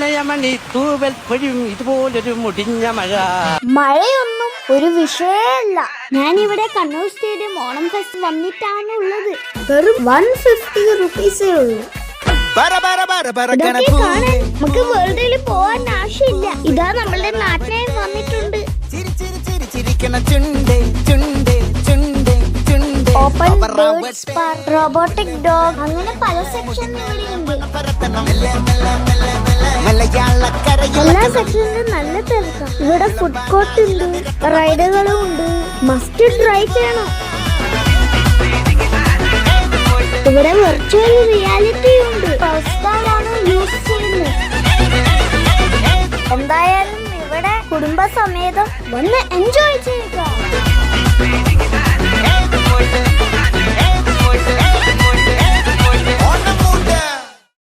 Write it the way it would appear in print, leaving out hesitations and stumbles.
പ്രണയമണി തൂവൽ പൊഴിയും ഇതുപോലൊരു മുടിഞ്ഞ മഴ. മഴയൊന്നും ഒരു വിഷയമല്ല. ഞാനിവിടെ കണ്ണൂർ സ്റ്റേഡിയം ഓണം ഫെസ്റ്റ് വന്നിട്ടാണ് ഉള്ളത്. വെറും 150 റുപ്പീസേ ഉള്ളൂ. ഇതൊക്കെ കാണാൻ നമുക്ക് വേൾഡിൽ പോവാൻ ആവശ്യമില്ല. ഇതാ നമ്മളുടെ നാട്ടിനായി വന്നിട്ടുണ്ട്. Open birds park, robotic dog, അങ്ങനെ പല സെക്ഷൻ ഇവിടെയുണ്ട്. എല്ലാ സെക്ഷനിലും നല്ല തിരക്കാം. ഇവിടെ ഫുഡ് കോർട്ട് ഉണ്ട്, റൈഡുകളും ഉണ്ട്. മസ്റ്റ് ട്രൈ ചെയ്യണം. ഇവിടെ വെർച്വൽ റിയാലിറ്റി ഉണ്ട്. ആണ് യൂസ് ചെയ്യുന്നത്. എന്തായാലും ഇവിടെ കുടുംബസമേതം വന്ന് എൻജോയ് ചെയ്യും.